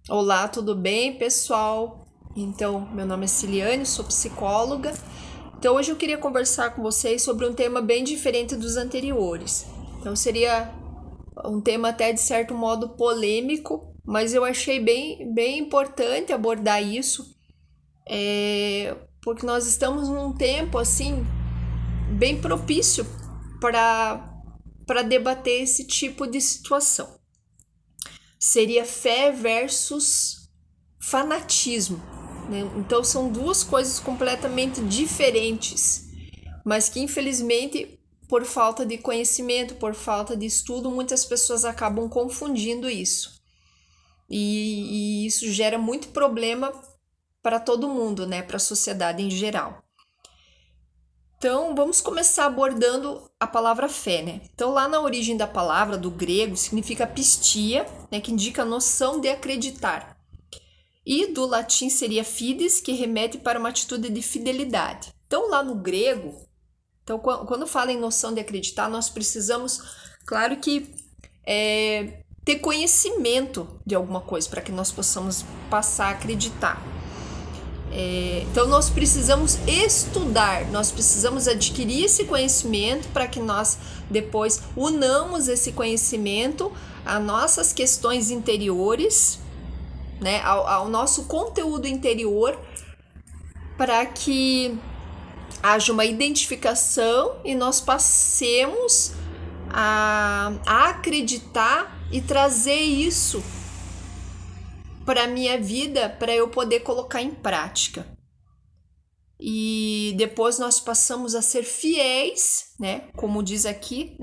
Olá, tudo bem, pessoal? Então, meu nome é Ciliane, sou psicóloga. Então, hoje eu queria conversar com vocês sobre um tema bem diferente dos anteriores. Então, seria um tema até de certo modo polêmico, mas eu achei bem importante abordar isso, porque nós estamos num tempo assim bem propício para debater esse tipo de situação. Seria fé versus fanatismo, né? Então são duas coisas completamente diferentes, mas que infelizmente por falta de conhecimento, por falta de estudo, muitas pessoas acabam confundindo isso. E isso gera muito problema para todo mundo, né? Para a sociedade em geral. Então, vamos começar abordando a palavra fé, né? Então, lá na origem da palavra, do grego, significa pistia, né? Que indica a noção de acreditar. E do latim seria fides, que remete para uma atitude de fidelidade. Então, lá no grego, então, quando fala em noção de acreditar, nós precisamos, claro que, ter conhecimento de alguma coisa para que nós possamos passar a acreditar. Então, nós precisamos estudar, nós precisamos adquirir esse conhecimento para que nós depois unamos esse conhecimento a nossas questões interiores, né, ao nosso conteúdo interior, para que haja uma identificação e nós passemos a acreditar e trazer isso para a minha vida, para eu poder colocar em prática. E depois nós passamos a ser fiéis, né? Como diz aqui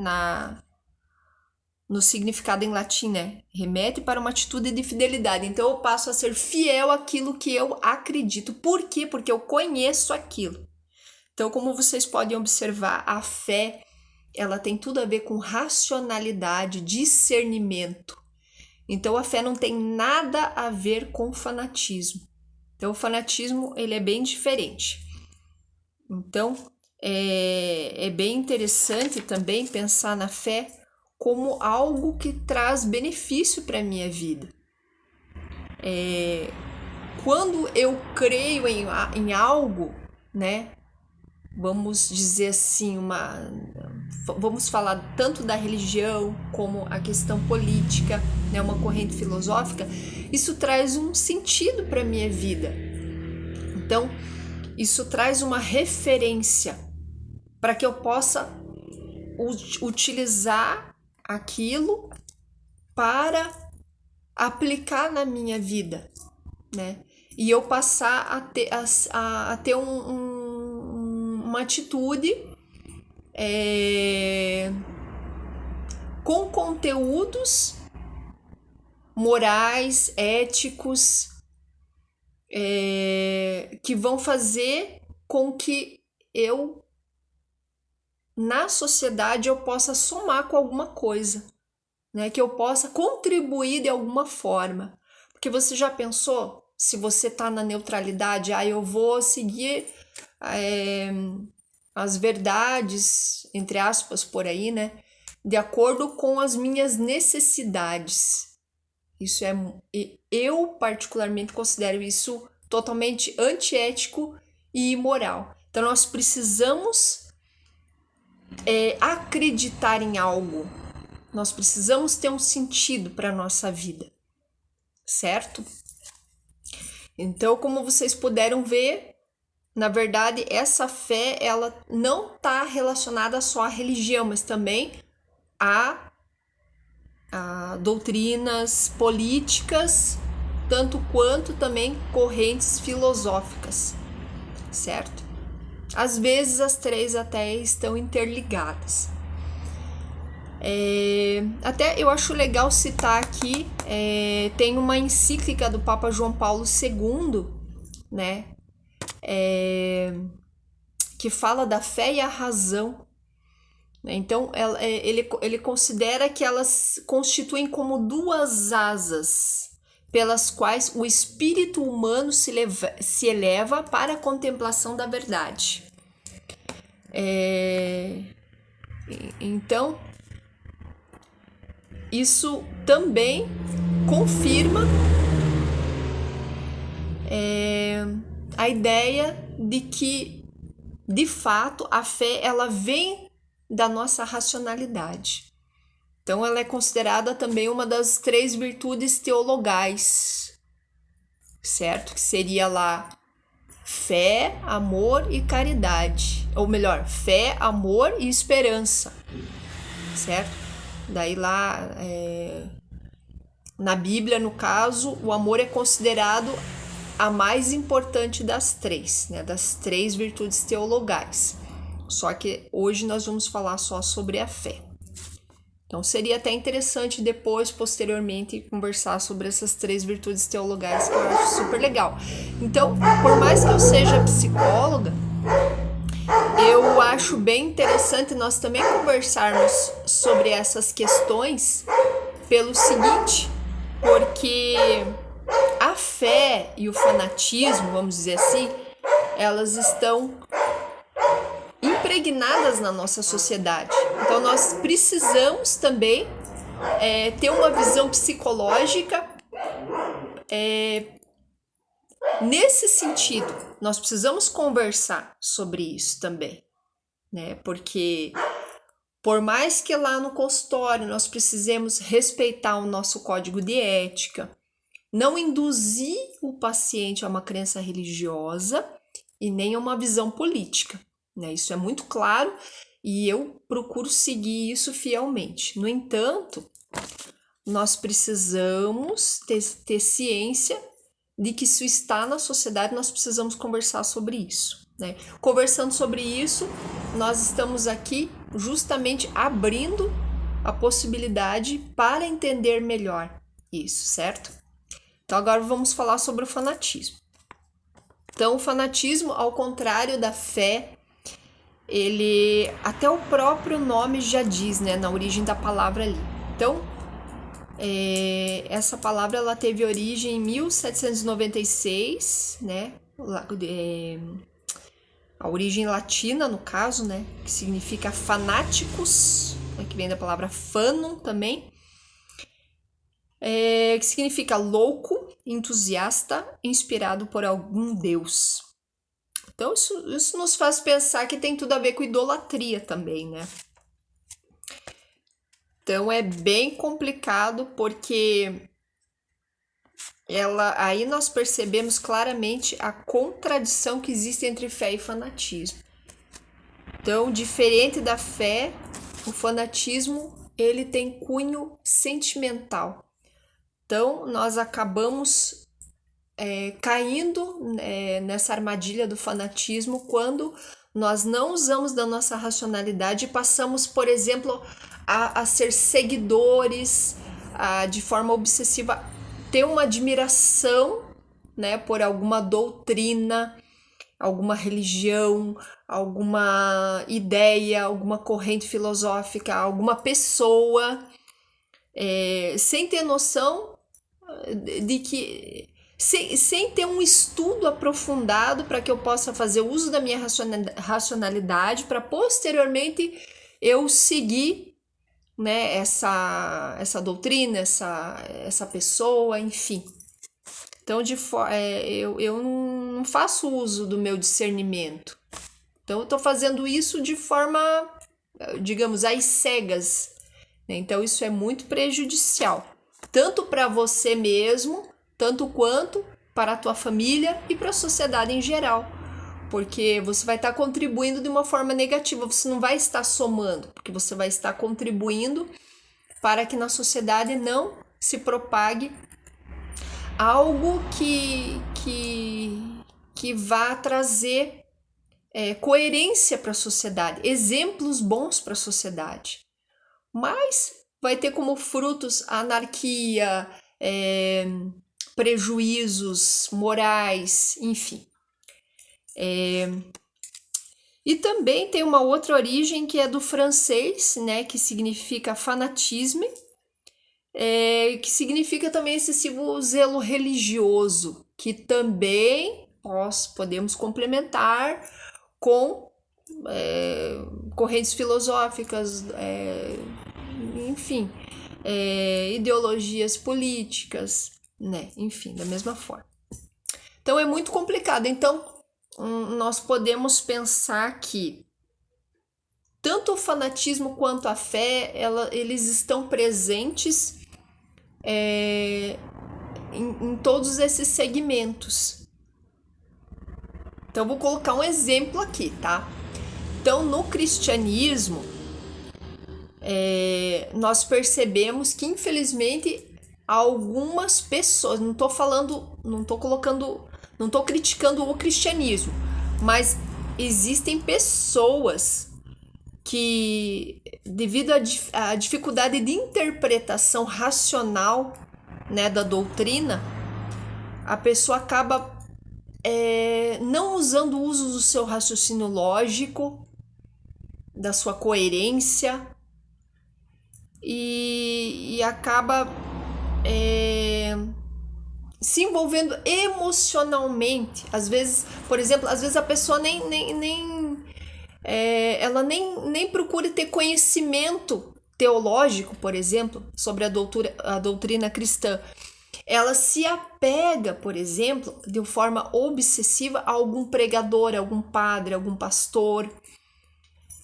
no significado em latim, né? Remete para uma atitude de fidelidade. Então eu passo a ser fiel àquilo que eu acredito. Por quê? Porque eu conheço aquilo. Então, como vocês podem observar, a fé, ela tem tudo a ver com racionalidade, discernimento. Então, a fé não tem nada a ver com fanatismo. Então, o fanatismo, ele é bem diferente. Então, é bem interessante também pensar na fé como algo que traz benefício para a minha vida. Quando eu creio em algo, né? Vamos dizer assim, vamos falar tanto da religião como a questão política, né, uma corrente filosófica, isso traz um sentido para a minha vida. Então, isso traz uma referência para que eu possa utilizar aquilo para aplicar na minha vida, né? E eu passar a ter uma atitude com conteúdos morais, éticos, que vão fazer com que eu, na sociedade, eu possa somar com alguma coisa, né? Que eu possa contribuir de alguma forma. Porque você já pensou, se você está na neutralidade, eu vou seguir as verdades, entre aspas, por aí, né? De acordo com as minhas necessidades. Isso eu particularmente considero isso totalmente antiético e imoral. Então nós precisamos acreditar em algo. Nós precisamos ter um sentido para a nossa vida, certo? Então, como vocês puderam ver, na verdade, essa fé, ela não está relacionada só à religião, mas também a doutrinas políticas, tanto quanto também correntes filosóficas, certo? Às vezes as três até estão interligadas. Até eu acho legal citar aqui, tem uma encíclica do Papa João Paulo II, né? Que fala da fé e a razão. Então, ele considera que elas constituem como duas asas pelas quais o espírito humano se eleva para a contemplação da verdade. Então, isso também confirma a ideia de que, de fato, a fé ela vem da nossa racionalidade. Então, ela é considerada também uma das 3 virtudes teologais, certo? Que seria lá fé, amor e caridade. Ou melhor, fé, amor e esperança, certo? Daí lá, na Bíblia, no caso, o amor é considerado a mais importante das 3, né? Das 3 virtudes teologais. Só que hoje nós vamos falar só sobre a fé. Então, seria até interessante depois, posteriormente, conversar sobre essas 3 virtudes teologais, que eu acho super legal. Então, por mais que eu seja psicóloga, eu acho bem interessante nós também conversarmos sobre essas questões pelo seguinte, porque a fé e o fanatismo, vamos dizer assim, elas estão impregnadas na nossa sociedade. Então, nós precisamos também ter uma visão psicológica nesse sentido. Nós precisamos conversar sobre isso também, né? Porque por mais que lá no consultório nós precisemos respeitar o nosso código de ética, não induzir o paciente a uma crença religiosa e nem a uma visão política, né? Isso é muito claro e eu procuro seguir isso fielmente. No entanto, nós precisamos ter ciência de que isso está na sociedade, nós precisamos conversar sobre isso, né? Conversando sobre isso, nós estamos aqui justamente abrindo a possibilidade para entender melhor isso, certo? Então agora vamos falar sobre o fanatismo. Então o fanatismo, ao contrário da fé, ele, até o próprio nome já diz, né, na origem da palavra ali. Então, essa palavra ela teve origem em 1796, né, a origem latina no caso, né, que significa fanáticos, né, que vem da palavra fanum também, que significa louco, entusiasta, inspirado por algum deus. Então, isso nos faz pensar que tem tudo a ver com idolatria também, né? Então, é bem complicado porque aí nós percebemos claramente a contradição que existe entre fé e fanatismo. Então, diferente da fé, o fanatismo, ele tem cunho sentimental. Então, nós acabamos caindo nessa armadilha do fanatismo quando nós não usamos da nossa racionalidade e passamos, por exemplo, a ser seguidores, de forma obsessiva, ter uma admiração, né, por alguma doutrina, alguma religião, alguma ideia, alguma corrente filosófica, alguma pessoa, sem ter noção de que sem ter um estudo aprofundado para que eu possa fazer uso da minha racionalidade para posteriormente eu seguir, né, essa doutrina, essa pessoa, enfim. Então, eu não faço uso do meu discernimento. Então, eu estou fazendo isso de forma, digamos, às cegas, né? Então, isso é muito prejudicial, tanto para você mesmo, tanto quanto para a tua família e para a sociedade em geral, porque você vai estar contribuindo de uma forma negativa, você não vai estar somando, porque você vai estar contribuindo para que na sociedade não se propague algo que vá trazer coerência para a sociedade, exemplos bons para a sociedade, mas vai ter como frutos a anarquia, prejuízos morais, enfim. E também tem uma outra origem que é do francês, né, que significa fanatisme, que significa também excessivo zelo religioso, que também nós podemos complementar com correntes filosóficas, enfim, ideologias políticas, né? Enfim, da mesma forma. Então é muito complicado. Então nós podemos pensar que tanto o fanatismo quanto a fé, eles estão presentes em todos esses segmentos. Então, vou colocar um exemplo aqui, tá? Então, no cristianismo, nós percebemos que, infelizmente, algumas pessoas, não tô criticando o cristianismo, mas existem pessoas que, devido à dificuldade de interpretação racional, né, da doutrina, a pessoa acaba não usando o uso do seu raciocínio lógico, da sua coerência, e acaba se envolvendo emocionalmente. Às vezes, por exemplo, a pessoa ela nem procura ter conhecimento teológico, por exemplo, sobre a doutrina cristã. Ela se apega, por exemplo, de forma obsessiva a algum pregador, a algum padre, a algum pastor.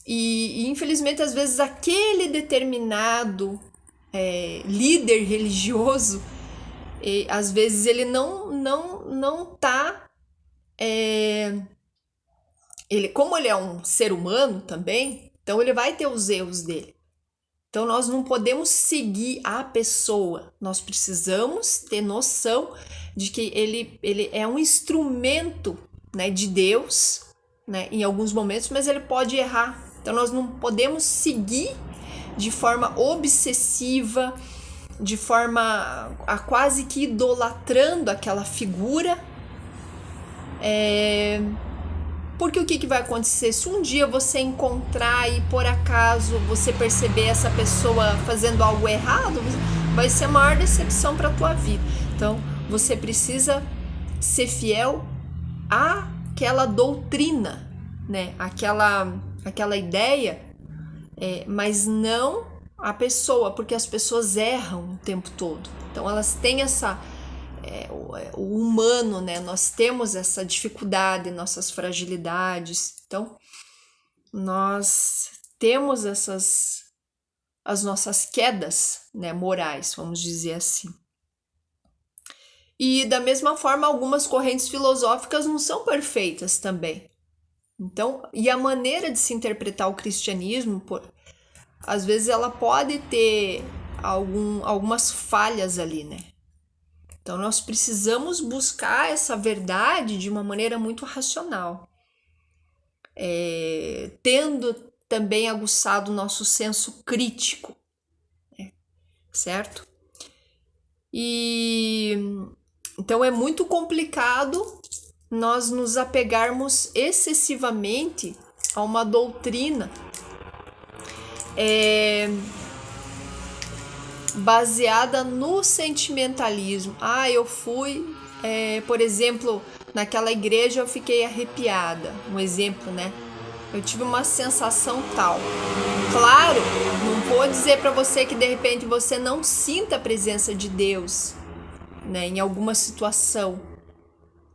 E infelizmente, às vezes, aquele determinado líder religioso, às vezes ele não tá... como ele é um ser humano também, então ele vai ter os erros dele. Então nós não podemos seguir a pessoa, nós precisamos ter noção de que ele é um instrumento, né, de Deus, né, em alguns momentos, mas ele pode errar. Então nós não podemos seguir de forma obsessiva, de forma a quase que idolatrando aquela figura. Porque o que vai acontecer? Se um dia você encontrar e por acaso você perceber essa pessoa fazendo algo errado, vai ser a maior decepção para a tua vida. Então, você precisa ser fiel àquela doutrina, né? Aquela ideia, mas não a pessoa, porque as pessoas erram o tempo todo. Então, elas têm o humano, né? Nós temos essa dificuldade, nossas fragilidades. Então, nós temos as nossas quedas, né, morais, vamos dizer assim. E da mesma forma, algumas correntes filosóficas não são perfeitas também. Então, e a maneira de se interpretar o cristianismo, às vezes ela pode ter algumas falhas ali, né? Então, nós precisamos buscar essa verdade de uma maneira muito racional, tendo também aguçado o nosso senso crítico, né? Certo? E então é muito complicado nós nos apegarmos excessivamente a uma doutrina baseada no sentimentalismo. Eu fui, por exemplo, naquela igreja eu fiquei arrepiada. Um exemplo, né? Eu tive uma sensação tal. Claro, não vou dizer para você que de repente você não sinta a presença de Deus, né, em alguma situação.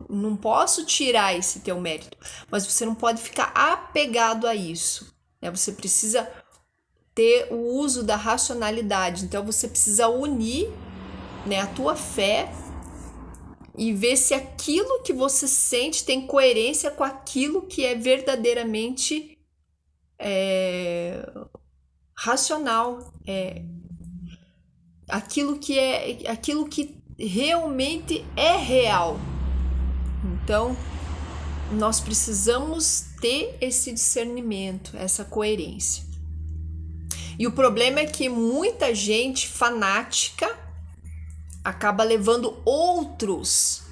Não posso tirar esse teu mérito, mas você não pode ficar apegado a isso, né? Você precisa ter o uso da racionalidade. Então você precisa unir, né, a tua fé e ver se aquilo que você sente tem coerência com aquilo que é verdadeiramente racional, aquilo que realmente é real. Então nós precisamos ter esse discernimento, essa coerência. E o problema é que muita gente fanática acaba levando outros,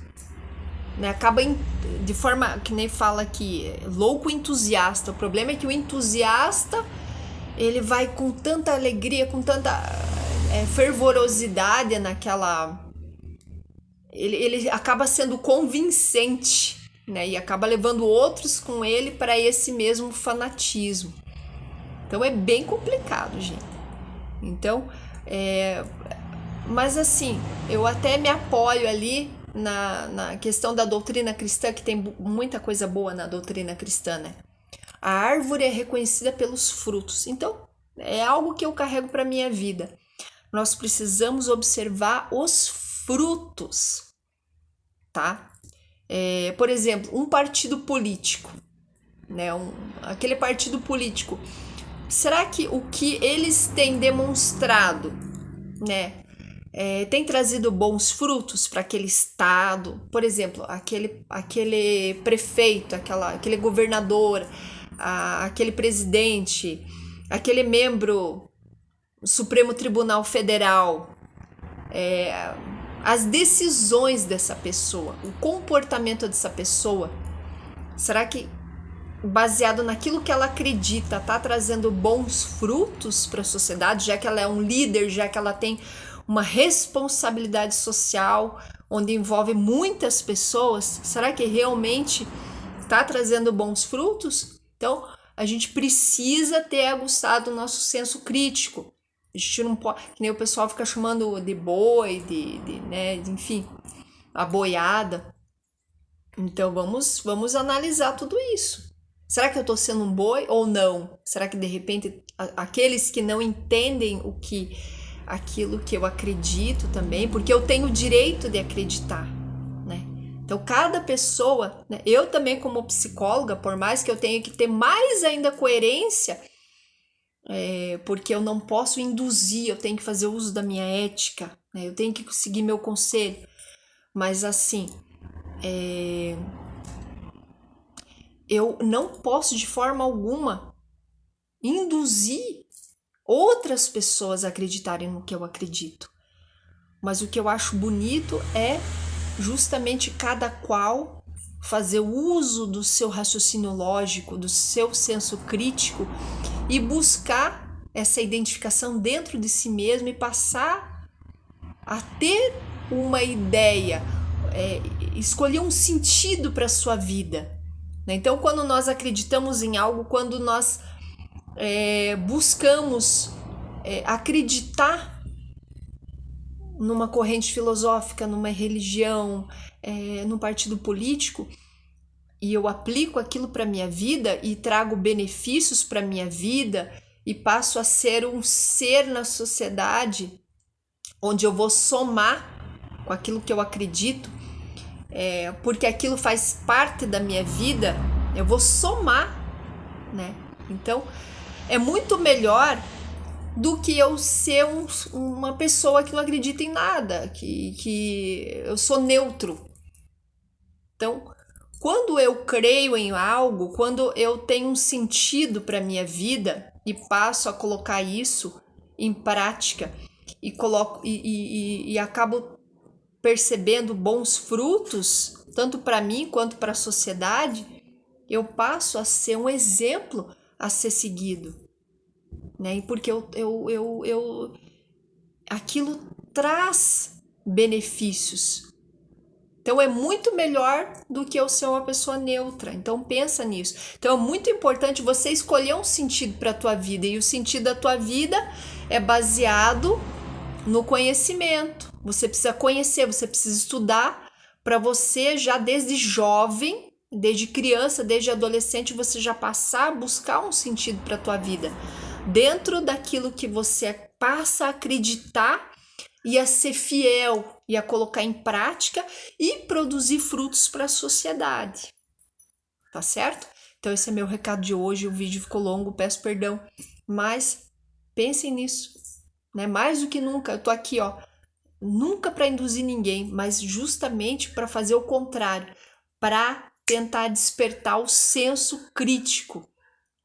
né? Acaba de forma, que nem fala aqui, louco entusiasta. O problema é que o entusiasta, ele vai com tanta alegria, com tanta fervorosidade naquela... Ele acaba sendo convincente, né? E acaba levando outros com ele para esse mesmo fanatismo. Então é bem complicado, gente. Então, mas assim, eu até me apoio ali na questão da doutrina cristã, que tem muita coisa boa na doutrina cristã, né? A árvore é reconhecida pelos frutos. Então, é algo que eu carrego para minha vida. Nós precisamos observar os frutos, tá? Por exemplo, um partido político, né? Aquele partido político. Será que o que eles têm demonstrado, né, tem trazido bons frutos para aquele estado? Por exemplo, aquele prefeito, aquele governador, aquele presidente, aquele membro do Supremo Tribunal Federal, as decisões dessa pessoa, o comportamento dessa pessoa, será que baseado naquilo que ela acredita, tá trazendo bons frutos para a sociedade, já que ela é um líder, já que ela tem uma responsabilidade social, onde envolve muitas pessoas? Será que realmente tá trazendo bons frutos? Então, a gente precisa ter aguçado o nosso senso crítico. A gente não pode, que nem o pessoal fica chamando de boi, enfim, a boiada. Então, vamos analisar tudo isso. Será que eu estou sendo um boi ou não? Será que de repente aqueles que não entendem aquilo que eu acredito também, porque eu tenho o direito de acreditar, né? Então cada pessoa, né? Eu também como psicóloga, por mais que eu tenha que ter mais ainda coerência, porque eu não posso induzir, eu tenho que fazer uso da minha ética, né? Eu tenho que seguir meu conselho, mas assim, eu não posso de forma alguma induzir outras pessoas a acreditarem no que eu acredito. Mas o que eu acho bonito é justamente cada qual fazer uso do seu raciocínio lógico, do seu senso crítico e buscar essa identificação dentro de si mesmo e passar a ter uma ideia, escolher um sentido para a sua vida. Então, quando nós acreditamos em algo, quando nós buscamos acreditar numa corrente filosófica, numa religião, num partido político, e eu aplico aquilo para minha vida e trago benefícios para minha vida e passo a ser um ser na sociedade onde eu vou somar com aquilo que eu acredito, porque aquilo faz parte da minha vida, eu vou somar, né? Então, é muito melhor do que eu ser uma pessoa que não acredita em nada, que eu sou neutro. Então, quando eu creio em algo, quando eu tenho um sentido para minha vida e passo a colocar isso em prática e acabo percebendo bons frutos, tanto para mim quanto para a sociedade, eu passo a ser um exemplo a ser seguido, né? Porque aquilo traz benefícios. Então é muito melhor do que eu ser uma pessoa neutra. Então pensa nisso. Então é muito importante você escolher um sentido para a tua vida, e o sentido da tua vida é baseado no conhecimento. Você precisa conhecer, você precisa estudar para você já desde jovem, desde criança, desde adolescente, você já passar a buscar um sentido para a tua vida. Dentro daquilo que você passa a acreditar e a ser fiel e a colocar em prática e produzir frutos para a sociedade. Tá certo? Então esse é meu recado de hoje. O vídeo ficou longo, peço perdão, mas pensem nisso, né? Mais do que nunca, eu tô aqui, ó, nunca para induzir ninguém, mas justamente para fazer o contrário, para tentar despertar o senso crítico,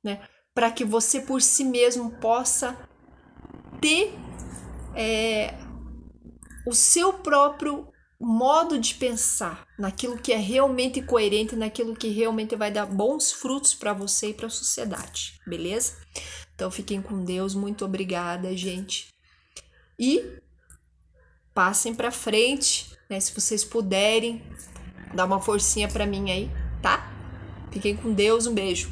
né? Para que você por si mesmo possa ter o seu próprio modo de pensar naquilo que é realmente coerente, naquilo que realmente vai dar bons frutos para você e para a sociedade, beleza? Então fiquem com Deus, muito obrigada, gente. E passem para frente, né? Se vocês puderem, dá uma forcinha para mim aí, tá? Fiquem com Deus, um beijo.